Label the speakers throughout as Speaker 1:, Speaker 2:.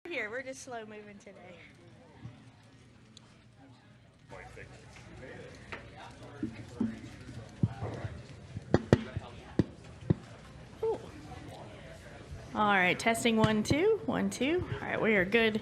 Speaker 1: Here, we're just slow moving today. Ooh. All right, testing 1 2 1 2. All right, we are good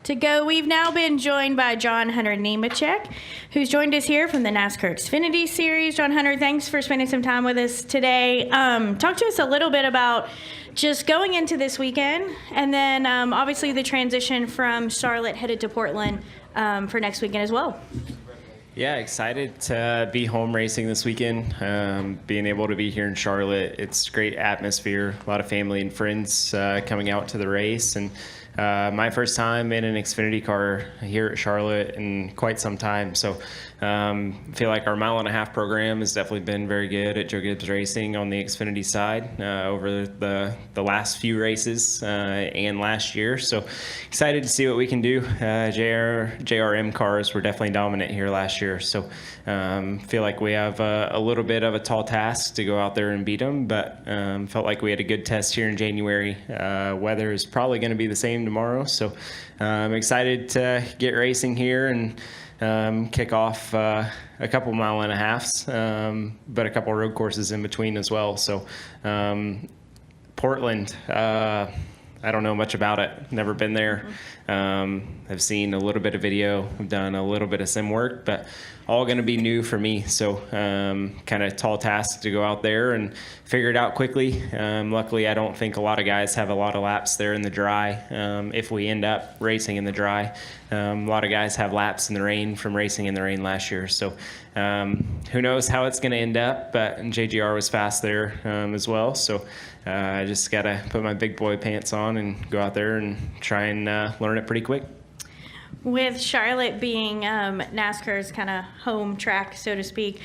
Speaker 1: to go. We've now been joined by John Hunter Nemechek, who's joined us here from the NASCAR Xfinity Series. John Hunter, thanks for spending some time with us today. Talk to us a little bit about just going into this weekend, and then obviously the transition from Charlotte headed to Portland for next weekend as well.
Speaker 2: Yeah, excited to be home racing this weekend. Being able to be here in Charlotte, it's great atmosphere, a lot of family and friends coming out to the race, and my first time in an Xfinity car here at Charlotte in quite some time. So feel like our mile-and-a-half program has definitely been very good at Joe Gibbs Racing on the Xfinity side over the last few races and last year. So excited to see what we can do. JRM cars were definitely dominant here last year. So feel like we have a little bit of a tall task to go out there and beat them, but felt like we had a good test here in January. Weather is probably going to be the same tomorrow. So I'm excited to get racing here and kick off a couple mile-and-a-halves, but a couple road courses in between as well. So Portland, I don't know much about it. Never been there. I've seen a little bit of video. I've done a little bit of sim work, but all going to be new for me. So kind of tall task to go out there and figure it out quickly. Luckily, I don't think a lot of guys have a lot of laps there in the dry. If we end up racing in the dry, a lot of guys have laps in the rain from racing in the rain last year. So who knows how it's going to end up, but JGR was fast there as well. So I just got to put my big boy pants on and go out there and try and learn it pretty quick.
Speaker 1: With Charlotte being NASCAR's kind of home track, so to speak,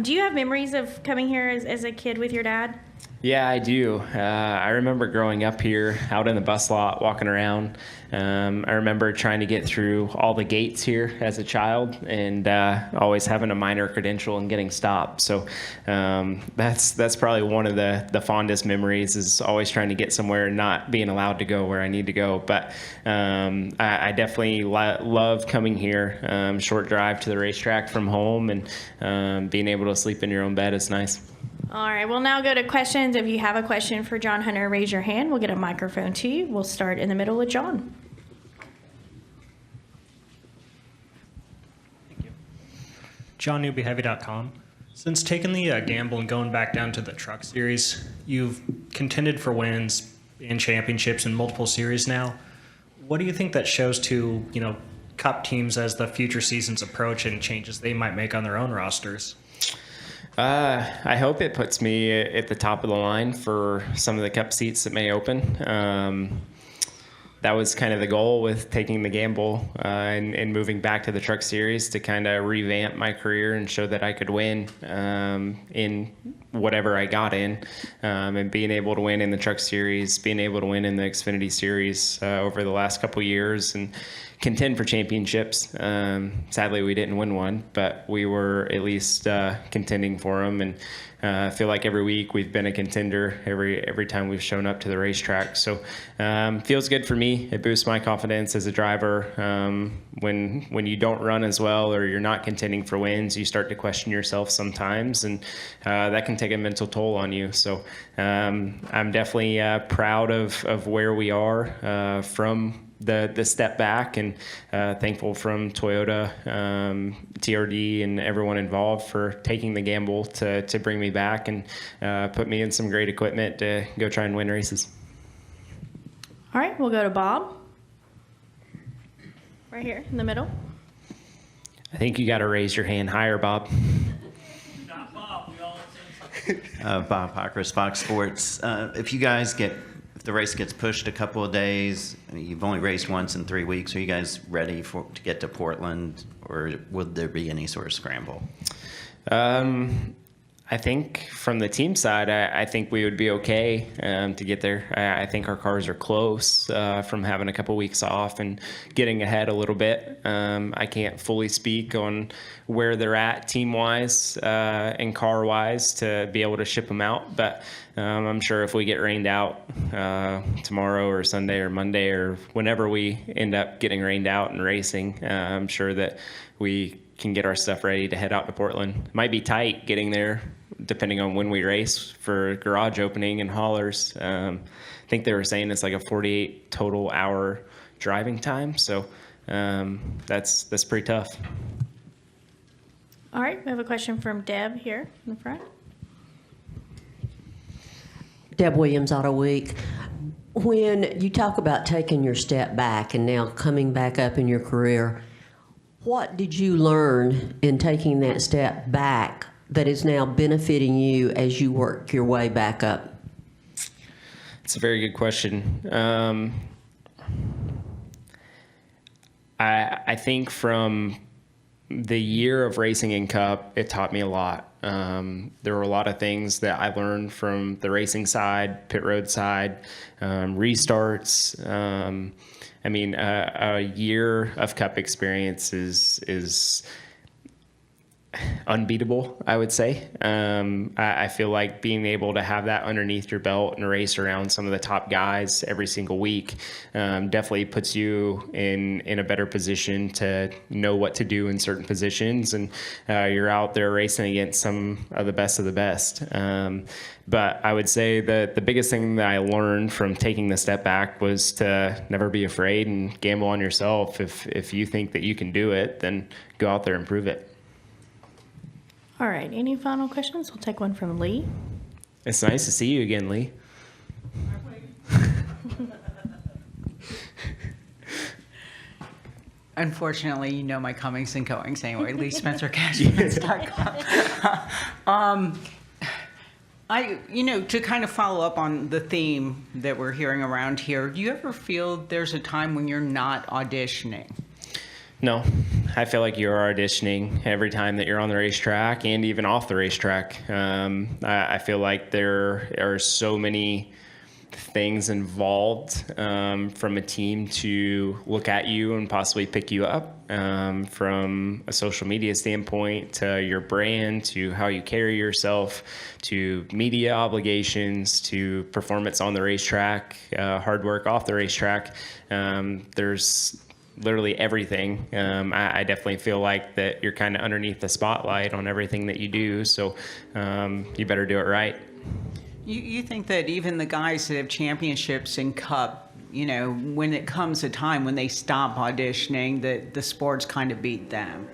Speaker 1: do you have memories of coming here as a kid with your dad?
Speaker 2: Yeah, I do. I remember growing up here out in the bus lot, walking around. I remember trying to get through all the gates here as a child and always having a minor credential and getting stopped. So that's probably one of the fondest memories, is always trying to get somewhere and not being allowed to go where I need to go. But I definitely love coming here. Short drive to the racetrack from home, and being able to sleep in your own bed is nice.
Speaker 1: All right, we'll now go to questions. If you have a question for John Hunter, raise your hand. We'll get a microphone to you. We'll start in the middle with John.
Speaker 3: Thank you. JohnNewbyHeavy.com. Since taking the gamble and going back down to the truck series, you've contended for wins and championships in multiple series now. What do you think that shows to, Cup teams as the future seasons approach and changes they might make on their own rosters?
Speaker 2: I hope it puts me at the top of the line for some of the Cup seats that may open. That was kind of the goal with taking the gamble and moving back to the Truck Series, to kind of revamp my career and show that I could win in whatever I got in, and being able to win in the Truck Series, being able to win in the Xfinity Series over the last couple years, and contend for championships. Sadly, we didn't win one, but we were at least contending for them. And I feel like every week we've been a contender every time we've shown up to the racetrack. So feels good for me. It boosts my confidence as a driver. When you don't run as well, or you're not contending for wins, you start to question yourself sometimes, and that can take a mental toll on you. So I'm definitely proud of where we are from the step back, and thankful from Toyota, TRD, and everyone involved for taking the gamble to bring me back and put me in some great equipment to go try and win races.
Speaker 1: All right, we'll go to Bob. Right here in the middle.
Speaker 2: I think you got to raise your hand higher, Bob.
Speaker 4: Not Bob. We all Bob Hockers, Fox Sports. If the race gets pushed a couple of days, you've only raced once in 3 weeks, are you guys ready to get to Portland, or would there be any sort of scramble?
Speaker 2: I think from the team side, I think we would be okay to get there. I think our cars are close from having a couple weeks off and getting ahead a little bit. I can't fully speak on where they're at team-wise and car-wise to be able to ship them out, but I'm sure if we get rained out tomorrow or Sunday or Monday or whenever we end up getting rained out and racing, I'm sure that we can get our stuff ready to head out to Portland. Might be tight getting there depending on when we race for garage opening and haulers. I think they were saying it's like a 48 total hour driving time. So that's pretty tough.
Speaker 1: All right, we have a question from Deb here in the front.
Speaker 5: Deb Williams, Auto Week. When you talk about taking your step back and now coming back up in your career, what did you learn in taking that step back that is now benefiting you as you work your way back up?
Speaker 2: It's a very good question. I think from the year of racing in Cup, it taught me a lot. There were a lot of things that I learned from the racing side, pit road side, restarts. I mean, a year of Cup experience is unbeatable, I would say. I feel like being able to have that underneath your belt and race around some of the top guys every single week definitely puts you in a better position to know what to do in certain positions, and you're out there racing against some of the best. But I would say that the biggest thing that I learned from taking the step back was to never be afraid and gamble on yourself. If you think that you can do it, then go out there and prove it.
Speaker 1: All right, any final questions? We'll take one from Lee.
Speaker 2: It's nice to see you again, Lee.
Speaker 6: Unfortunately, you know my comings and goings anyway. LeeSpencerCashman's.com. To kind of follow up on the theme that we're hearing around here, do you ever feel there's a time when you're not auditioning?
Speaker 2: No, I feel like you're auditioning every time that you're on the racetrack and even off the racetrack. I feel like there are so many things involved from a team to look at you and possibly pick you up, from a social media standpoint to your brand to how you carry yourself to media obligations to performance on the racetrack, hard work off the racetrack. There's literally everything. I definitely feel like that you're kind of underneath the spotlight on everything that you do, so you better do it right.
Speaker 6: You think that even the guys that have championships in Cup, when it comes a time when they stop auditioning, that the sports kind of beat them?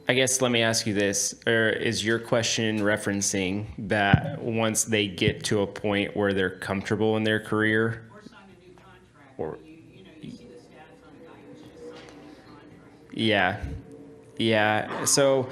Speaker 2: I guess let me ask you this, or is your question referencing that once they get to a point where they're comfortable in their career?
Speaker 6: Or sign a new contract.
Speaker 2: Or,
Speaker 6: you see the status on a guy who's just signed a new contract.
Speaker 2: Yeah. So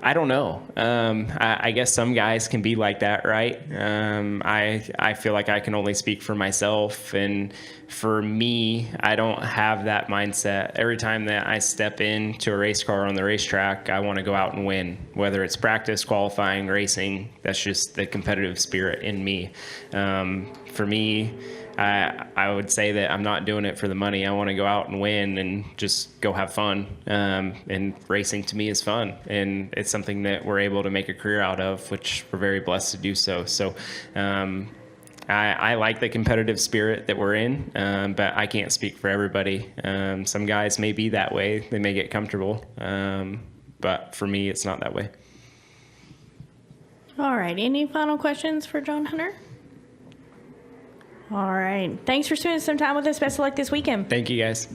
Speaker 2: I don't know. I guess some guys can be like that, right? I feel like I can only speak for myself, and for me, I don't have that mindset. Every time that I step into a race car on the racetrack, I want to go out and win, whether it's practice, qualifying, racing. That's just the competitive spirit in me. For me, I would say that I'm not doing it for the money. I want to go out and win and just go have fun. And racing to me is fun, and it's something that we're able to make a career out of, which we're very blessed to do so. So I like the competitive spirit that we're in, but I can't speak for everybody. Some guys may be that way. They may get comfortable, but for me, it's not that way.
Speaker 1: All right, any final questions for John Hunter? All right, thanks for spending some time with us. Best of luck this weekend.
Speaker 2: Thank you, guys.